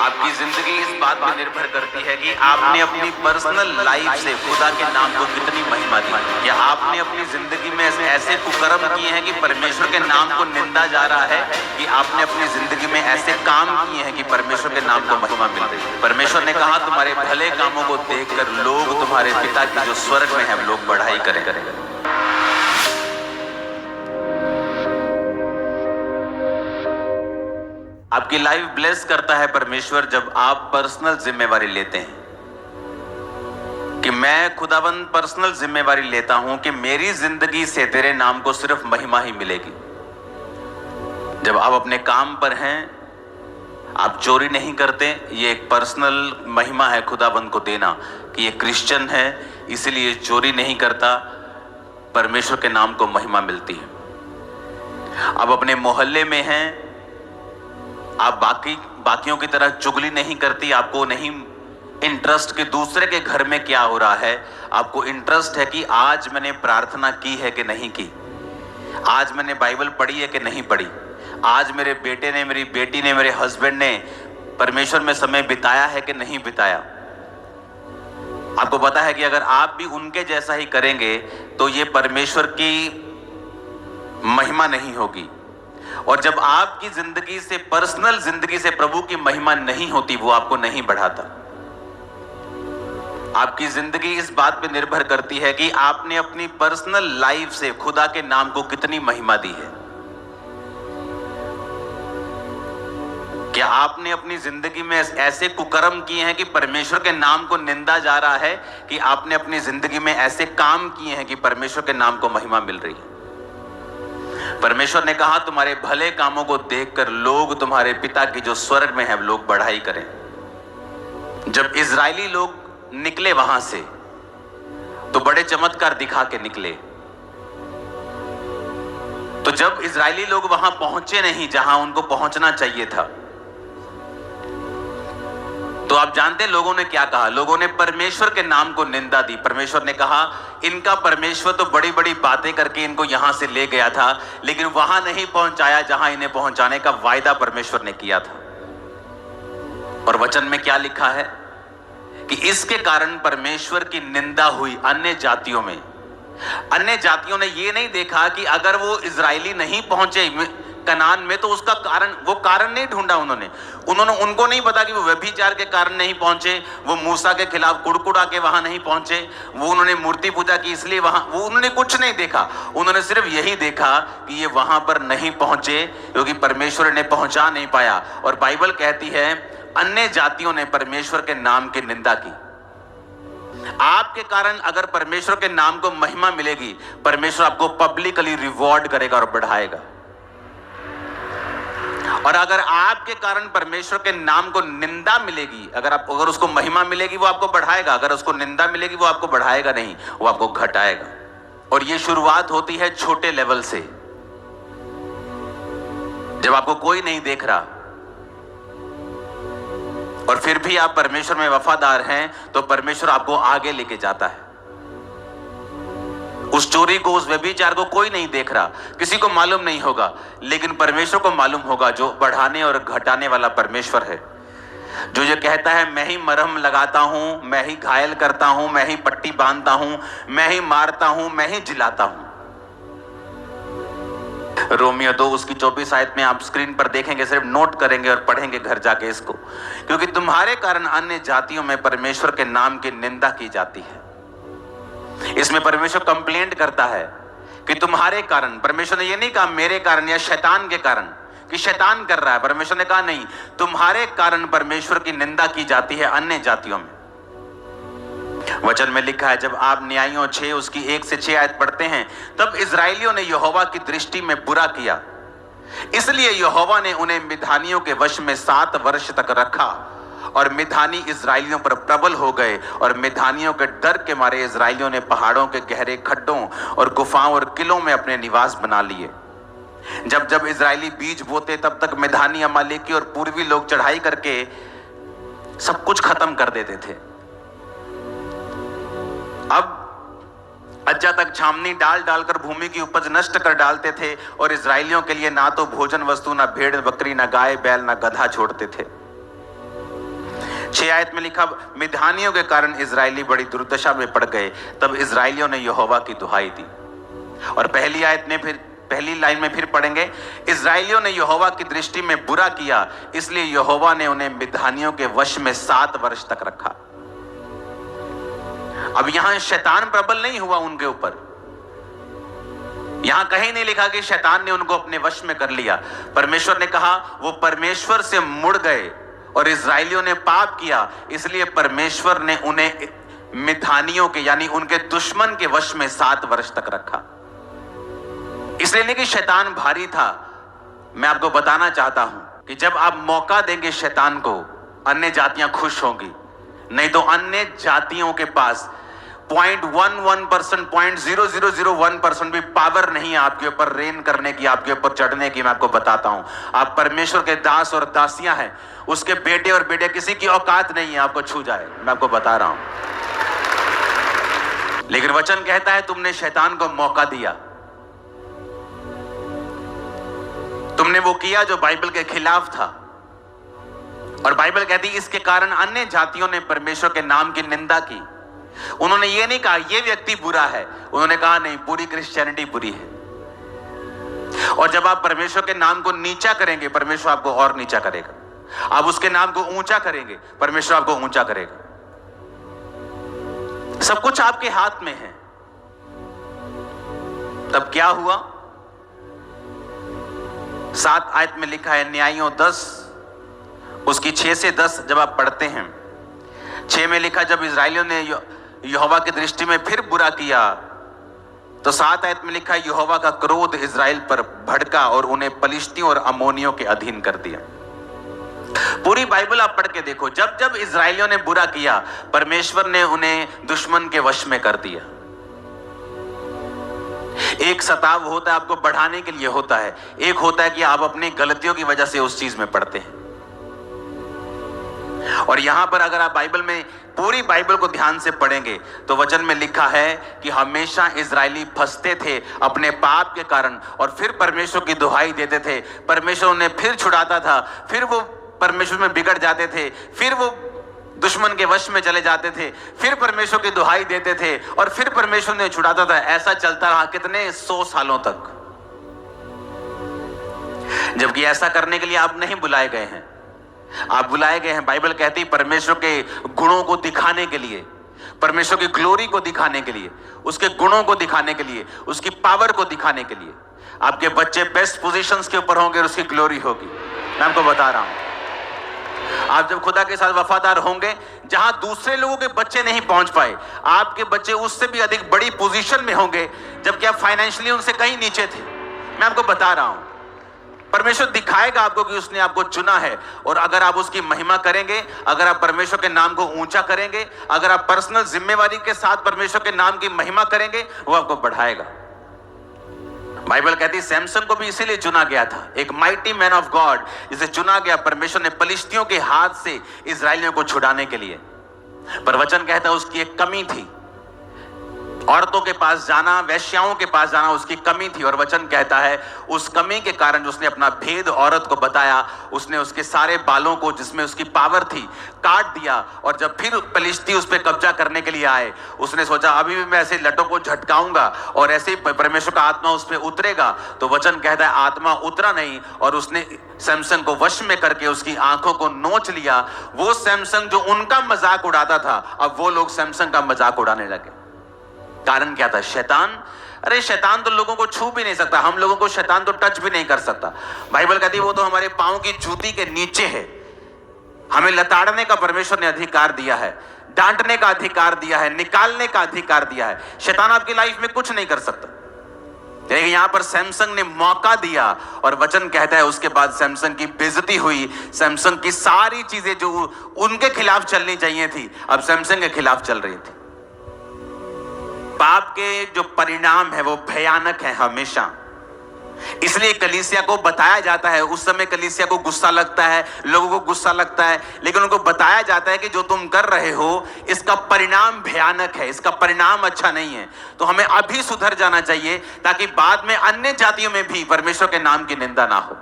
आपकी जिंदगी इस बात पर निर्भर करती है कि आपने अपनी पर्सनल लाइफ से खुदा के नाम को कितनी महिमा दी, या आपने अपनी जिंदगी में ऐसे कुकर्म किए हैं कि परमेश्वर के नाम को निंदा जा रहा है, कि आपने अपनी जिंदगी में ऐसे काम किए हैं कि परमेश्वर के नाम को महिमा मिल रही है। परमेश्वर ने कहा तुम्हारे भले कामों को देखकर लोग तुम्हारे पिता की जो स्वर्ग में है लोग बढ़ाई करेंगे। आपकी लाइफ ब्लेस करता है परमेश्वर जब आप पर्सनल जिम्मेवारी लेते हैं कि मैं खुदाबंद पर्सनल जिम्मेवारी लेता हूं कि मेरी जिंदगी से तेरे नाम को सिर्फ महिमा ही मिलेगी। जब आप अपने काम पर हैं, आप चोरी नहीं करते, ये एक पर्सनल महिमा है खुदाबंद को देना कि ये क्रिश्चियन है इसलिए चोरी नहीं करता, परमेश्वर के नाम को महिमा मिलती है। आप अपने मोहल्ले में हैं, आप बाकियों की तरह चुगली नहीं करती, आपको नहीं इंटरेस्ट कि दूसरे के घर में क्या हो रहा है, आपको इंटरेस्ट है कि आज मैंने प्रार्थना की है कि नहीं की, आज मैंने बाइबल पढ़ी है कि नहीं पढ़ी, आज मेरे बेटे ने, मेरी बेटी ने, मेरे हस्बैंड ने परमेश्वर में समय बिताया है कि नहीं बिताया। आपको पता है कि अगर आप भी उनके जैसा ही करेंगे तो ये परमेश्वर की महिमा नहीं होगी। और जब आपकी जिंदगी से, पर्सनल जिंदगी से प्रभु की महिमा नहीं होती, वो आपको नहीं बढ़ाता। आपकी जिंदगी इस बात पे निर्भर करती है कि आपने अपनी पर्सनल लाइफ से खुदा के नाम को कितनी महिमा दी है। क्या आपने अपनी जिंदगी में ऐसे कुकर्म किए हैं कि परमेश्वर के नाम को निंदा जा रहा है, कि आपने अपनी जिंदगी में ऐसे काम किए हैं कि परमेश्वर के नाम को महिमा मिल रही है। परमेश्वर ने कहा तुम्हारे भले कामों को देखकर लोग तुम्हारे पिता की जो स्वर्ग में है लोग बढ़ाई करें। जब इजरायली लोग निकले वहां से तो बड़े चमत्कार दिखा के निकले। तो जब इजरायली लोग वहां पहुंचे नहीं जहां उनको पहुंचना चाहिए था, तो आप जानते हैं लोगों ने क्या कहा? लोगों ने परमेश्वर के नाम को निंदा दी। परमेश्वर ने कहा इनका परमेश्वर तो बड़ी बड़ी बातें करके इनको यहां से ले गया था, लेकिन वहां नहीं पहुंचाया जहां इन्हें पहुंचाने का वायदा परमेश्वर ने किया था। और वचन में क्या लिखा है कि इसके कारण परमेश्वर की निंदा हुई अन्य जातियों में। अन्य जातियों ने यह नहीं देखा कि अगर वो इजरायली नहीं पहुंचे कनान में तो उसका कारण, वो कारण नहीं ढूंढा उनको नहीं पता कि वो व्यभिचार के कारण नहीं पहुंचे, वो मूसा के खिलाफ कुड़कुड़ा के वहां नहीं पहुंचे, वो उन्होंने मूर्ति पूजा की इसलिए वहां, वो उन्होंने कुछ नहीं देखा। उन्होंने सिर्फ यही देखा कि ये वहां पर नहीं पहुंचे क्योंकि परमेश्वर ने पहुंचा नहीं पाया। और बाइबल कहती है अन्य जातियों ने परमेश्वर के नाम की निंदा की। आपके कारण अगर परमेश्वर के नाम को महिमा मिलेगी, परमेश्वर आपको पब्लिकली रिवॉर्ड करेगा और बढ़ाएगा। और अगर आपके कारण परमेश्वर के नाम को निंदा मिलेगी, अगर उसको महिमा मिलेगी वो आपको बढ़ाएगा, अगर उसको निंदा मिलेगी वो आपको बढ़ाएगा नहीं, वो आपको घटाएगा। और ये शुरुआत होती है छोटे लेवल से। जब आपको कोई नहीं देख रहा और फिर भी आप परमेश्वर में वफादार हैं, तो परमेश्वर आपको आगे लेके जाता है। उस चोरी को, उस व्यभिचार को कोई नहीं देख रहा, किसी को मालूम नहीं होगा, लेकिन परमेश्वर को मालूम होगा, जो बढ़ाने और घटाने वाला परमेश्वर है। जो ये कहता है मैं ही मरहम लगाता हूं, मैं ही घायल करता हूं, मैं ही पट्टी बांधता हूं, मैं ही मारता हूं, मैं ही जिलाता हूं। रोमियो 2 उसकी 24 आयत में आप स्क्रीन पर देखेंगे, सिर्फ नोट करेंगे और पढ़ेंगे घर जाके इसको। क्योंकि तुम्हारे कारण अन्य जातियों में परमेश्वर के नाम की निंदा की जाती है। इसमें परमेश्वर कंप्लेंट करता है कि तुम्हारे कारण, परमेश्वर ने ये नहीं कहा मेरे कारण या शैतान के कारण कि शैतान कर रहा है, परमेश्वर ने कहा नहीं, तुम्हारे कारण परमेश्वर की निंदा की जाती है अन्य जातियों में। वचन में लिखा है, जब आप न्यायियों 6 उसकी 1 से 6 आयत पढ़ते हैं, तब इजराइलियों ने यहोवा की दृष्टि में बुरा किया, इसलिए यहोवा ने उन्हें मिधानियों के वश में 7 वर्ष तक रखा और मिधानी इजराइलियों पर प्रबल हो गए। और मिधानियों के डर के मारे इजराइलियों ने पहाड़ों के गहरे खड्डों और गुफाओं और किलों में अपने निवास बना लिए। जब जब इजरायली बीज बोते तब तक मिधानी, अमालेकी और पूर्वी लोग चढ़ाई करके सब कुछ खत्म कर देते थे। अब अज्जा तक छावनी डाल डालकर भूमि की उपज नष्ट कर डालते थे और इजरायलियों के लिए ना तो भोजन वस्तु, ना भेड़ बकरी, ना गाय बैल, ना गधा छोड़ते थे। 6 आयत में लिखा, मिद्यानियों के कारण इजरायली बड़ी दुर्दशा में पड़ गए, तब इजरायलियों ने यहोवा की दुहाई दी। और पहली लाइन में फिर पढ़ेंगे, इजरायलियों ने यहोवा की दृष्टि में बुरा किया, इसलिए यहोवा ने उन्हें मिद्यानियों के वश में 7 वर्ष तक रखा। अब यहां शैतान प्रबल नहीं हुआ उनके ऊपर, यहां कहीं नहीं लिखा कि शैतान ने उनको अपने वश में कर लिया। परमेश्वर ने कहा वो परमेश्वर से मुड़ गए और इजरायलियों ने पाप किया, इसलिए परमेश्वर ने उन्हें मिद्यानियों के यानी उनके दुश्मन के वश में 7 वर्ष तक रखा। इसलिए नहीं कि शैतान भारी था, मैं आपको बताना चाहता हूं कि जब आप मौका देंगे शैतान को, अन्य जातियां खुश होंगी। नहीं तो अन्य जातियों के पास 0.11%, 0.0001% भी पावर नहीं है आपके ऊपर रेन करने की, आपके ऊपर चढ़ने की। मैं आपको बताता हूं, आप परमेश्वर के दास और दासियां हैं, उसके बेटे और बेटे किसी की औकात नहीं है आपको छू जाए, मैं आपको बता रहा हूं। लेकिन वचन कहता है तुमने शैतान को मौका दिया, तुमने वो किया जो बाइबल के खिलाफ था। और बाइबल कहती है इसके कारण अन्य जातियों ने परमेश्वर के नाम की निंदा की। उन्होंने ये नहीं कहा ये व्यक्ति बुरा है, उन्होंने कहा नहीं, पूरी क्रिश्चियनिटी बुरी है। और जब आप परमेश्वर के नाम को नीचा करेंगे, परमेश्वर आपको और नीचा करेगा। आप उसके नाम को ऊंचा करेंगे, परमेश्वर आपको ऊंचा करेगा। सब कुछ आपके हाथ में है। तब क्या हुआ? 7 आयत में लिखा है, न्यायियों 10 उसकी 6 से 10 जब आप पढ़ते हैं, 6 में लिखा, जब इजरायलियों ने यहोवा की दृष्टि में फिर बुरा किया, तो 7 आयत में लिखा, यहोवा का क्रोध इजराइल पर भड़का और उन्हें पलिश्तियों और अमोनियों के अधीन कर दिया। पूरी बाइबल आप पढ़ के देखो, जब जब इजरायलियों ने बुरा किया, परमेश्वर ने उन्हें दुश्मन के वश में कर दिया। एक सताव होता है आपको बढ़ाने के लिए होता है, एक होता है कि आप अपनी गलतियों की वजह से उस चीज में पड़ते हैं। और यहां पर अगर आप बाइबल में पूरी बाइबल को ध्यान से पढ़ेंगे तो वचन में लिखा है कि हमेशा इजरायली फंसते थे अपने पाप के कारण, और फिर परमेश्वर की दुहाई देते थे, परमेश्वर उन्हें फिर छुड़ाता था, फिर वो परमेश्वर में बिगड़ जाते थे, फिर वो दुश्मन के वश में चले जाते थे, फिर परमेश्वर की दुहाई देते थे और फिर परमेश्वर ने छुड़ाता था। ऐसा चलता रहा कितने 100 सालों तक। जबकि ऐसा करने के लिए आप नहीं बुलाए गए हैं, आप बुलाए गए हैं, बाइबल कहती है, परमेश्वर के गुणों को दिखाने के लिए, परमेश्वर की ग्लोरी को दिखाने के लिए, उसके गुणों को दिखाने के लिए, उसकी पावर को दिखाने के लिए। आपके बच्चे बेस्ट पोजीशंस के ऊपर होंगे और उसकी ग्लोरी होगी। मैं आपको बता रहा हूं, आप जब खुदा के साथ वफादार होंगे, जहां दूसरे लोगों के बच्चे नहीं पहुंच पाए, आपके बच्चे उससे भी अधिक बड़ी पोजीशन में होंगे, जबकि आप फाइनेंशियली उनसे कहीं नीचे थे। मैं आपको बता रहा हूं, परमेश्वर दिखाएगा आपको कि उसने आपको चुना है। और अगर आप उसकी महिमा करेंगे, अगर आप परमेश्वर के नाम को ऊंचा करेंगे, अगर आप पर्सनल जिम्मेवारी के साथ परमेश्वर के नाम की महिमा करेंगे, वो आपको बढ़ाएगा। बाइबल कहती है सैमसन को भी इसीलिए चुना गया था, एक माइटी मैन ऑफ गॉड, जिसे चुना गया परमेश्वर ने पलिश्तियों के हाथ से इजरायलियों को छुड़ाने के लिए। पर वचन कहता है उसकी एक कमी थी, औरतों के पास जाना, वैश्याओं के पास जाना उसकी कमी थी। और वचन कहता है उस कमी के कारण उसने अपना भेद औरत को बताया, उसने उसके सारे बालों को जिसमें उसकी पावर थी काट दिया। और जब फिर पलिश्ती उस पर कब्जा करने के लिए आए, उसने सोचा अभी भी मैं ऐसे लटों को झटकाऊंगा और ऐसे ही परमेश्वर का आत्मा उस पर उतरेगा। तो वचन कहता है आत्मा उतरा नहीं और उसने सैमसन को वश में करके उसकी आंखों को नोच लिया। वो सैमसन जो उनका मजाक उड़ाता था, अब वो लोग सैमसन का मजाक उड़ाने लगे। कारण क्या था? शैतान। अरे शैतान तो लोगों को छू भी नहीं सकता, हम लोगों को शैतान तो टच भी नहीं कर सकता। बाइबल कहती है वो तो हमारे पांव की जूती के नीचे है। हमें लताड़ने का परमेश्वर ने अधिकार दिया है, डांटने का अधिकार दिया है, निकालने का अधिकार दिया है। शैतान आपकी लाइफ में कुछ नहीं कर सकता। लेकिन यहां पर सैमसन ने मौका दिया और वचन कहता है उसके बाद सैमसन की बेइज्जती हुई। सैमसन की सारी चीजें जो उनके खिलाफ चलनी चाहिए थी, अब सैमसन के खिलाफ चल रही थी। पाप के जो परिणाम है वो भयानक है हमेशा। इसलिए कलीसिया को बताया जाता है, उस समय कलीसिया को गुस्सा लगता है, लोगों को गुस्सा लगता है, लेकिन उनको बताया जाता है कि जो तुम कर रहे हो इसका परिणाम भयानक है, इसका परिणाम अच्छा नहीं है। तो हमें अभी सुधर जाना चाहिए ताकि बाद में अन्य जातियों में भी परमेश्वर के नाम की निंदा ना हो।